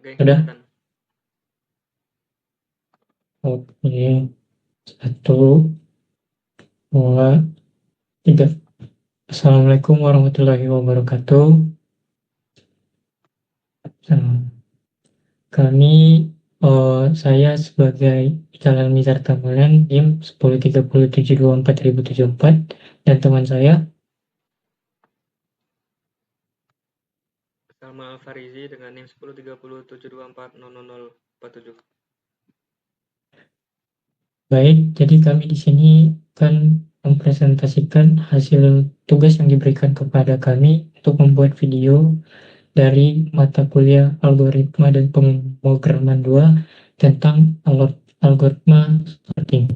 Oke, Sudah? kelihatan. Oke. 1, 2, 3. Assalamualaikum warahmatullahi wabarakatuh. Nah, saya sebagai calon Mizar Tamalan NIM 1030724074 dan teman saya Salma Farizi dengan NIM 103072400047. baik. Jadi kami di sini akan mempresentasikan hasil tugas yang diberikan kepada kami untuk membuat video dari mata kuliah Algoritma dan Pemrograman 2 tentang algoritma sorting.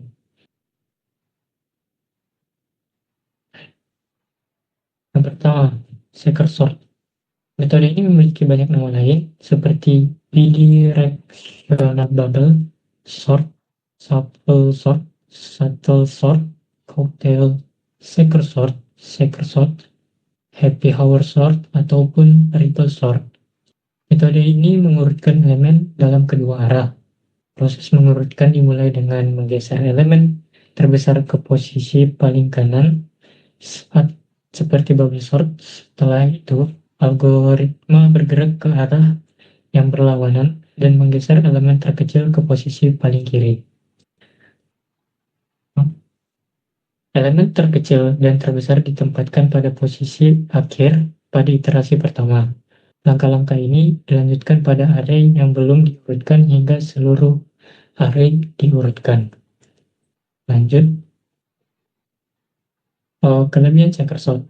Yang pertama, checker sort. Metode ini memiliki banyak nama lain seperti bidirectional bubble sort, shuffle sort, shuttle sort, cocktail checker sort, happy hour sort, ataupun ripple sort. Metode ini mengurutkan elemen dalam kedua arah. Proses mengurutkan dimulai dengan menggeser elemen terbesar ke posisi paling kanan seperti bubble sort. Setelah itu, algoritma bergerak ke arah yang berlawanan dan menggeser elemen terkecil ke posisi paling kiri. Elemen terkecil dan terbesar ditempatkan pada posisi akhir pada iterasi pertama. Langkah-langkah ini dilanjutkan pada array yang belum diurutkan hingga seluruh array diurutkan. Lanjut, kelebihan checker sort.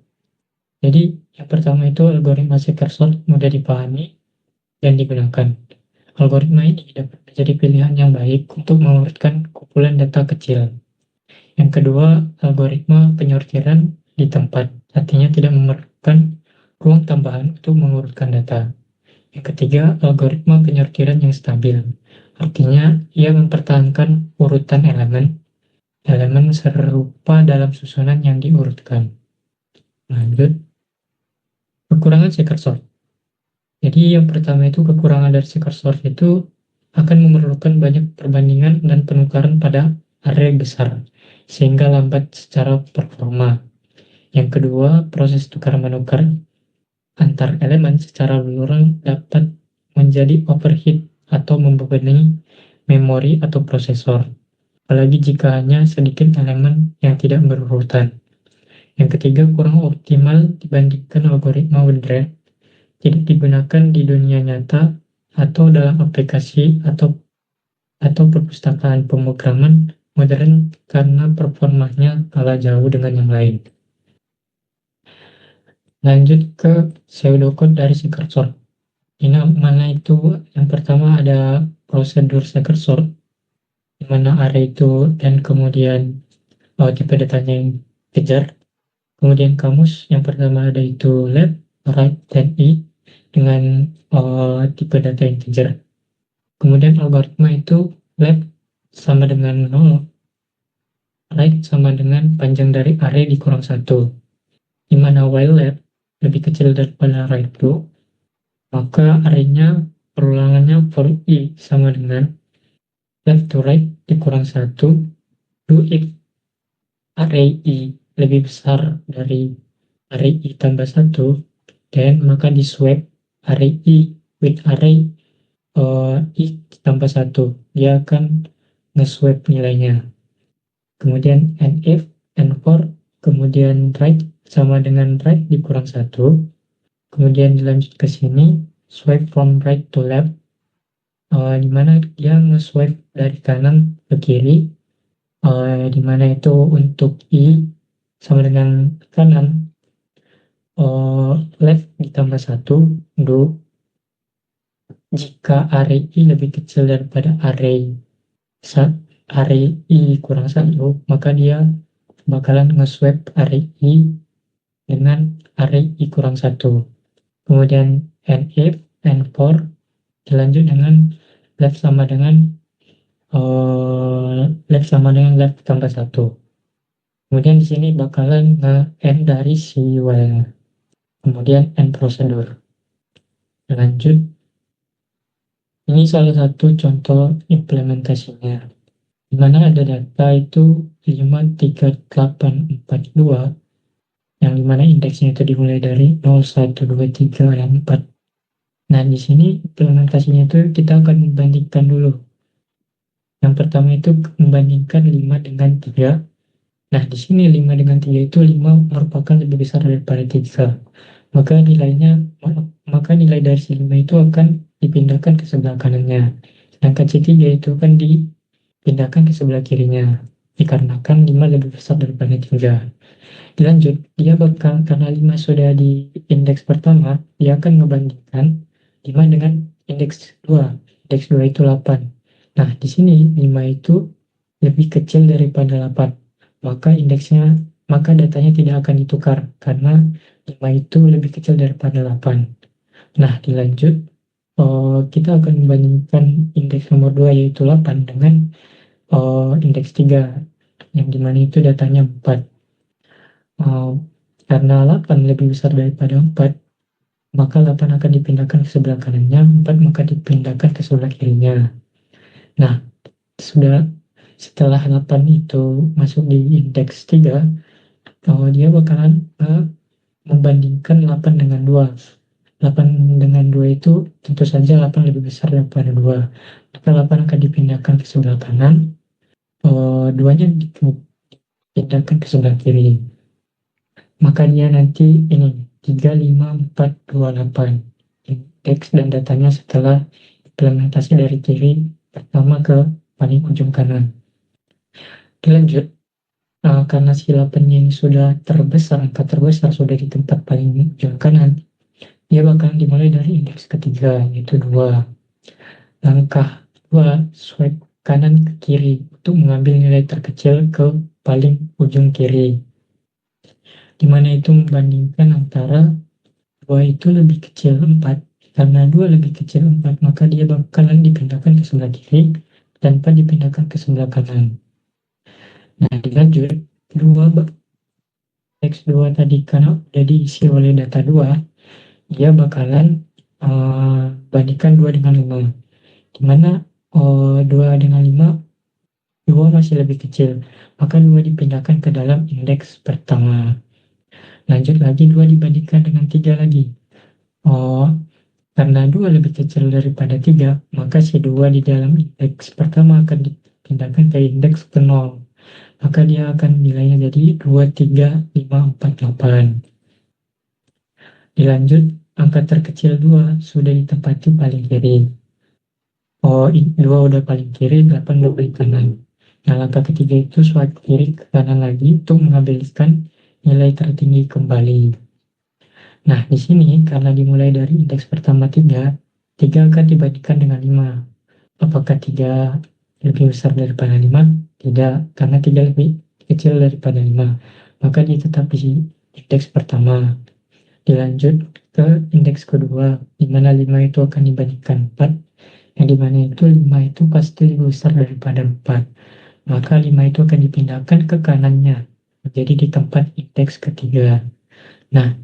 Jadi, yang pertama itu algoritma checker sort mudah dipahami dan digunakan. Algoritma ini dapat menjadi pilihan yang baik untuk mengurutkan kumpulan data kecil. Yang kedua, algoritma penyortiran di tempat, artinya tidak memerlukan ruang tambahan untuk mengurutkan data. Yang ketiga, algoritma penyortiran yang stabil, artinya ia mempertahankan urutan elemen serupa dalam susunan yang diurutkan. Lanjut, kekurangan checker sort. Jadi yang pertama itu kekurangan dari checker sort itu akan memerlukan banyak perbandingan dan penukaran pada array besar, sehingga lambat secara performa. Yang kedua, proses tukar-menukar antar elemen secara berulang dapat menjadi overheat atau membebani memori atau prosesor, apalagi jika hanya sedikit elemen yang tidak berurutan. Yang ketiga, kurang optimal dibandingkan algoritma Woodred, tidak digunakan di dunia nyata atau dalam aplikasi atau perpustakaan pemrograman modern karena performanya kalah jauh dengan yang lain. Lanjut ke pseudocode dari checker sort. Ini mana itu? Yang pertama ada prosedur checker sort, di mana array itu dan kemudian tipe datanya yang kejar. Kemudian kamus yang pertama ada itu left, right, dan i dengan tipe data integer. Kemudian algoritma itu left sama dengan 0, right sama dengan panjang dari array dikurang 1. Di mana while left lebih kecil daripada right itu, maka array-nya perulangannya for i sama dengan left to right dikurang 1 do if array i lebih besar dari array i tambah 1, dan maka di swap array i with array i tambah 1, dia akan nge-swap nilainya. Kemudian and if and for, kemudian right sama dengan right dikurang 1, kemudian dilanjut ke sini swipe from right to left, di mana dia nge-swipe dari kanan ke kiri, di mana itu untuk i sama dengan kanan, left ditambah 1 do jika array i lebih kecil daripada array i kurang 1, maka dia bakalan nge-swap array i dengan array i kurang 1. Kemudian and if and for dilanjut dengan left sama dengan left tambah 1. Kemudian di sini bakalan nge-end dari si while. Kemudian end prosedur. Lanjut, Ini salah satu contoh implementasinya, di mana ada data itu 53842, yang dimana indeksnya itu dimulai dari 0, 1, 2, 3, dan 4. Nah, di sini implementasinya itu kita akan membandingkan dulu. Yang pertama itu membandingkan 5 dengan 3. Nah, di sini 5 dengan 3 itu 5 merupakan lebih besar daripada 3. Maka nilai dari si 5 itu akan dipindahkan ke sebelah kanannya. Sedangkan si 3 itu akan dipindahkan ke sebelah kirinya. Dikarenakan 5 lebih besar daripada 3. Dilanjut, dia bakal, karena 5 sudah di indeks pertama, dia akan ngebandingkan 5 dengan indeks 2. Indeks 2 itu 8. Nah, di sini 5 itu lebih kecil daripada 8. Maka datanya tidak akan ditukar karena 5 itu lebih kecil daripada 8. Nah, dilanjut, kita akan membandingkan indeks nomor 2 yaitu 8 dengan indeks 3, yang dimana itu datanya 4. Karena 8 lebih besar daripada 4, maka 8 akan dipindahkan ke sebelah kanannya, 4 maka dipindahkan ke sebelah kirinya. Nah, setelah 8 itu masuk di indeks 3, dia bakalan membandingkan 8 dengan 2. 8 dengan 2 itu tentu saja 8 lebih besar daripada 2. Maka 8 akan dipindahkan ke sebelah kanan, 2-nya dipindahkan ke sebelah kiri. Maka dia nanti ini 3, 5, 4, 2, 8. Indeks dan datanya setelah implementasi dari kiri pertama ke paling ujung kanan. Dilanjut, karena si 8-nya ini sudah terbesar, angka terbesar sudah di tempat paling ujung kanan, dia bakalan dimulai dari indeks ketiga, yaitu 2. Langkah 2, swipe kanan ke kiri untuk mengambil nilai terkecil ke paling ujung kiri, di mana itu membandingkan antara 2 itu lebih kecil 4. Karena 2 lebih kecil 4, maka dia bakalan dipindahkan ke sebelah kiri dan 4 dipindahkan ke sebelah kanan. Nah, dilanjut, 2 X2 tadi karena udah diisi oleh data 2, dia bakalan bandingkan 2 dengan 5. Dimana 2 dengan 5, 2 masih lebih kecil, maka 2 dipindahkan ke dalam indeks pertama. Lanjut lagi, 2 dibandingkan dengan 3 lagi. Karena 2 lebih kecil daripada 3, maka si 2 di dalam indeks pertama akan dipindahkan ke indeks ke 0. Maka dia akan nilainya jadi 2, 3, 5, 4, 8. Dilanjut, angka terkecil 2 sudah ditempati paling kiri. 2 udah paling kiri, 8 udah paling kanan. Nah, langkah ketiga itu swipe kiri ke kanan lagi untuk mengambilkan nilai tertinggi kembali. Nah, di sini karena dimulai dari indeks pertama 3, 3 akan dibandingkan dengan 5. Apakah 3 lebih besar daripada 5? Tidak, karena 3 lebih kecil daripada 5. Maka dia tetap di indeks pertama. Dilanjut ke indeks kedua, di mana 5 itu akan dibandingkan 4, yang dimana itu 5 itu pasti lebih besar daripada 4. Maka 5 itu akan dipindahkan ke kanannya, menjadi di tempat indeks ketiga. Nah,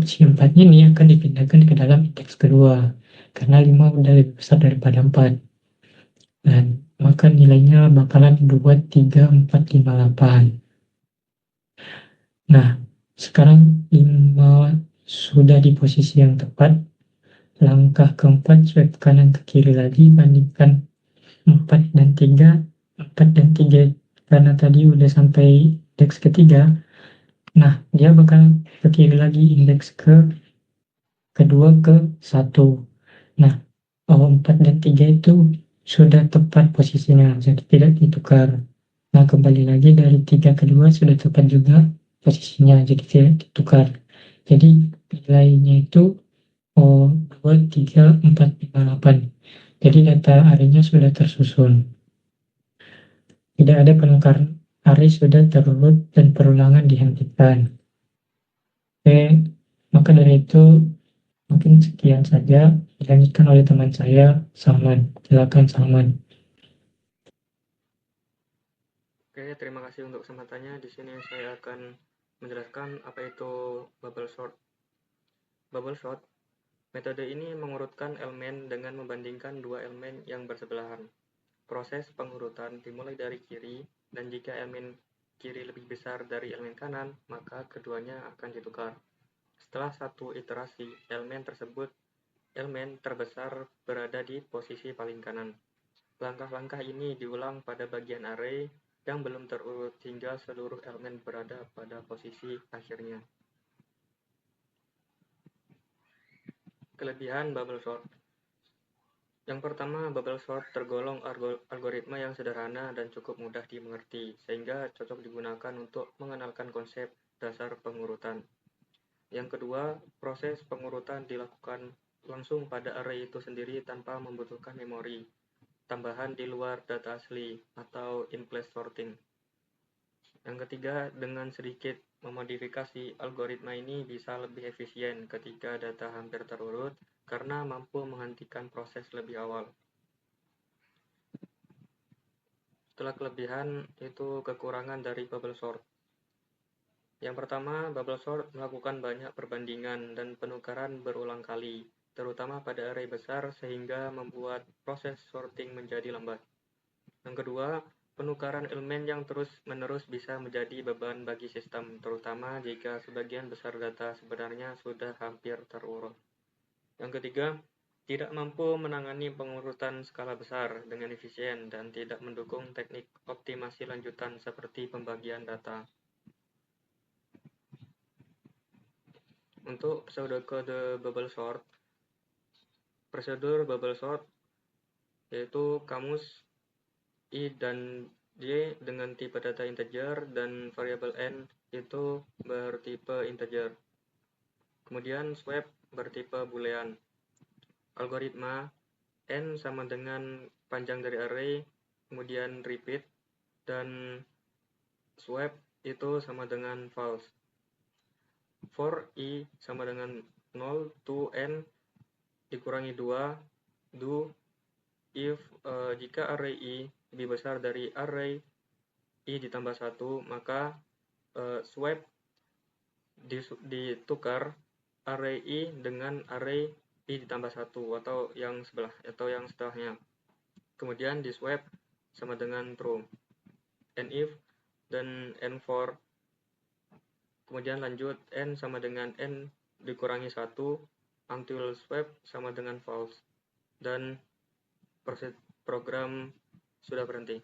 si 4-nya ini akan dipindahkan ke dalam indeks kedua, karena 5 udah lebih besar daripada 4. Dan maka nilainya bakalan 2, 3, 4, 5, 8. Nah, sekarang 5 sudah di posisi yang tepat. Langkah keempat, swipe kanan ke kiri lagi, bandingkan 4 dan 3. 4 dan 3 karena tadi udah sampai indeks ketiga. Nah, dia bakal ke kiri lagi, indeks kedua ke 1. Nah, 4 dan 3 itu sudah tepat posisinya, jadi tidak ditukar. Nah, kembali lagi dari 3 ke 2 sudah tepat juga posisinya, jadi tidak ditukar. Jadi nilainya itu 2, 3, 4, 5, 8. Jadi data arraynya sudah tersusun. Tidak ada penukaran, array sudah terurut dan perulangan dihentikan. Oke, maka dari itu mungkin sekian saja dilanjutkan oleh teman saya, Salman. Silakan, Salman. Oke, terima kasih untuk kesempatannya. Di sini saya akan menjelaskan apa itu bubble sort. Bubble sort Metode ini mengurutkan elemen dengan membandingkan dua elemen yang bersebelahan. Proses pengurutan dimulai dari kiri, dan jika elemen kiri lebih besar dari elemen kanan, maka keduanya akan ditukar. Setelah satu iterasi, elemen terbesar berada di posisi paling kanan. Langkah-langkah ini diulang pada bagian array yang belum terurut hingga seluruh elemen berada pada posisi akhirnya. Kelebihan bubble sort. Yang pertama, bubble sort tergolong algoritma yang sederhana dan cukup mudah dimengerti, sehingga cocok digunakan untuk mengenalkan konsep dasar pengurutan. Yang kedua, proses pengurutan dilakukan langsung pada array itu sendiri tanpa membutuhkan memori tambahan di luar data asli atau in-place sorting. Yang ketiga, dengan sedikit memodifikasi, algoritma ini bisa lebih efisien ketika data hampir terurut karena mampu menghentikan proses lebih awal. Setelah kelebihan, itu kekurangan dari bubble sort. Yang pertama, bubble sort melakukan banyak perbandingan dan penukaran berulang kali, terutama pada array besar sehingga membuat proses sorting menjadi lambat. Yang kedua, penukaran elemen yang terus-menerus bisa menjadi beban bagi sistem, terutama jika sebagian besar data sebenarnya sudah hampir terurut. Yang ketiga, tidak mampu menangani pengurutan skala besar dengan efisien dan tidak mendukung teknik optimasi lanjutan seperti pembagian data. Untuk pseudokode bubble sort, prosedur bubble sort yaitu kamus I dan J dengan tipe data integer dan variabel N itu bertipe integer. Kemudian swap bertipe boolean. Algoritma N sama dengan panjang dari array, kemudian repeat, dan swap itu sama dengan false. For I sama dengan 0 to N dikurangi 2, do if jika array I lebih besar dari array I ditambah 1, maka swap ditukar array I dengan array I ditambah 1 atau yang setelahnya. Kemudian di swap sama dengan true. And if dan n for. Kemudian lanjut n sama dengan n dikurangi 1 until swap sama dengan false. Dan program sudah berhenti.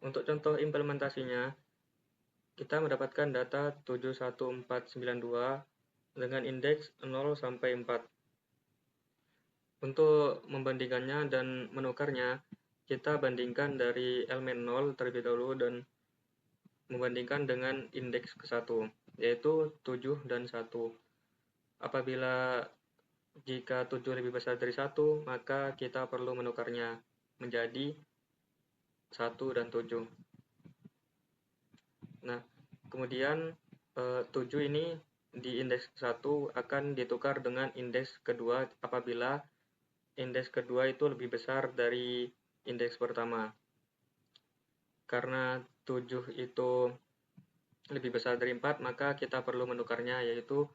Untuk contoh implementasinya, kita mendapatkan data 71492 dengan indeks 0 sampai 4. Untuk membandingkannya dan menukarnya, kita bandingkan dari elemen 0 terlebih dahulu dan membandingkan dengan indeks ke-1, yaitu 7 dan 1. Apabila jika 7 lebih besar dari 1, maka kita perlu menukarnya menjadi 1 dan 7. Nah, kemudian 7 ini di indeks 1 akan ditukar dengan indeks kedua apabila indeks kedua itu lebih besar dari indeks pertama. Karena 7 itu lebih besar dari 4, maka kita perlu menukarnya, yaitu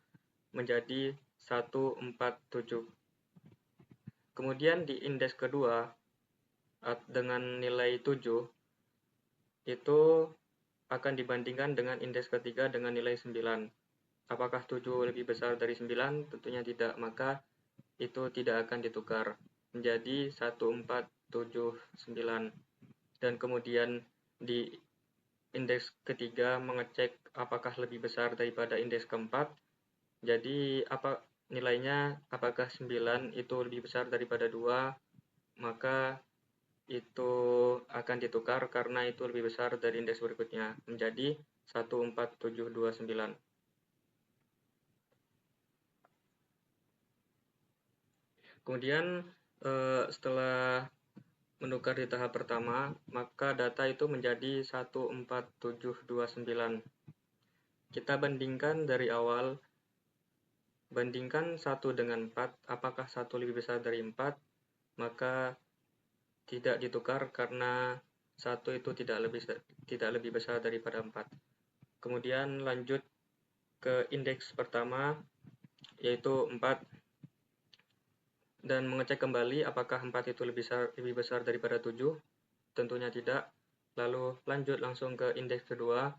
menjadi 147. Kemudian di indeks kedua dengan nilai 7 itu akan dibandingkan dengan indeks ketiga dengan nilai 9. Apakah 7 lebih besar dari 9? Tentunya tidak, maka itu tidak akan ditukar menjadi 1479. Dan kemudian di indeks ketiga mengecek apakah lebih besar daripada indeks keempat. Jadi nilainya apakah 9 itu lebih besar daripada 2, maka itu akan ditukar karena itu lebih besar dari indeks berikutnya menjadi 14729. Kemudian setelah menukar di tahap pertama, maka data itu menjadi 14729. Kita bandingkan dari awal, bandingkan 1 dengan 4, apakah 1 lebih besar dari 4, maka tidak ditukar karena 1 itu tidak lebih besar daripada 4. Kemudian lanjut ke indeks pertama, yaitu 4, dan mengecek kembali apakah 4 itu lebih besar daripada 7. Tentunya tidak. Lalu lanjut langsung ke indeks kedua.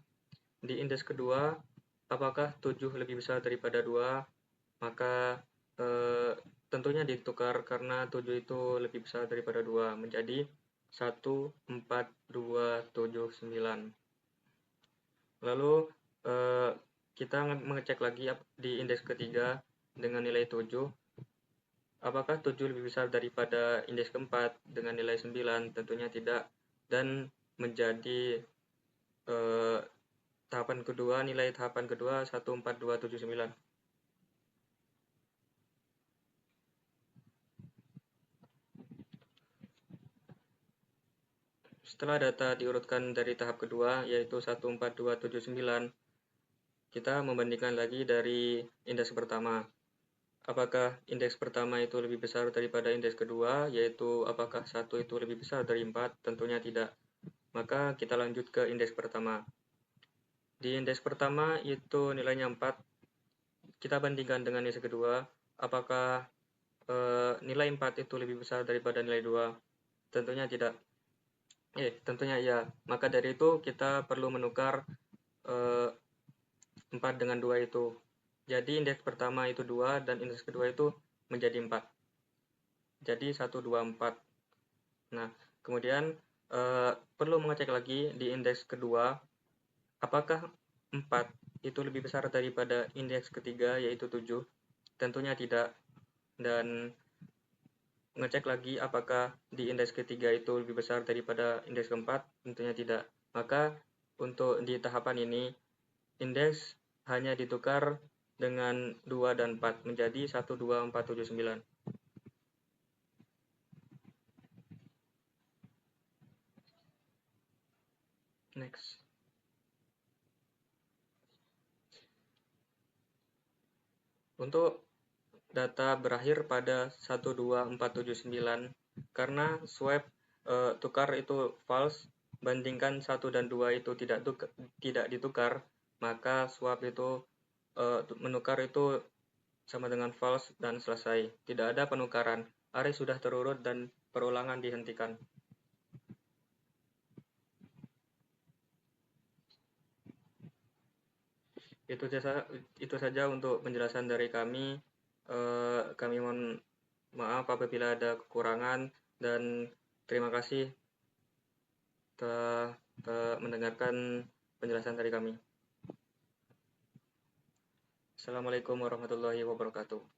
Di indeks kedua, apakah 7 lebih besar daripada 2? Maka tentunya ditukar karena 7 itu lebih besar daripada 2, menjadi 1, 4, 2, 7, 9. Lalu kita mengecek lagi di indeks ketiga dengan nilai 7. Apakah 7 lebih besar daripada indeks keempat dengan nilai 9? Tentunya tidak. Dan menjadi tahapan kedua, nilai tahapan kedua 1, 4, 2, 7, 9. Setelah data diurutkan dari tahap kedua, yaitu 1, 4, 2, 7, 9, kita membandingkan lagi dari indeks pertama. Apakah indeks pertama itu lebih besar daripada indeks kedua, yaitu apakah 1 itu lebih besar dari 4? Tentunya tidak. Maka kita lanjut ke indeks pertama. Di indeks pertama itu nilainya 4. Kita bandingkan dengan indeks kedua. Apakah nilai 4 itu lebih besar daripada nilai 2? Tentunya tidak. Tentunya iya. Maka dari itu kita perlu menukar 4 dengan 2 itu. Jadi indeks pertama itu 2 dan indeks kedua itu menjadi 4. Jadi 1, 2, 4. Nah, kemudian perlu mengecek lagi di indeks kedua, apakah 4 itu lebih besar daripada indeks ketiga, yaitu 7? Tentunya tidak. Dan mengecek lagi apakah di indeks ketiga itu lebih besar daripada indeks keempat? Tentunya tidak. Maka untuk di tahapan ini, indeks hanya ditukar dengan 2 dan 4 menjadi 1, 2, 4, 7, 9. Next. Untuk data berakhir pada 1, 2, 4, 7, 9, karena swap tukar itu false, bandingkan 1 dan 2 itu tidak ditukar, maka swap itu menukar itu sama dengan false dan selesai. Tidak ada penukaran. Array sudah terurut dan perulangan dihentikan. Itu saja untuk penjelasan dari kami. Kami mohon maaf apabila ada kekurangan, dan terima kasih telah mendengarkan penjelasan dari kami. Assalamualaikum warahmatullahi wabarakatuh.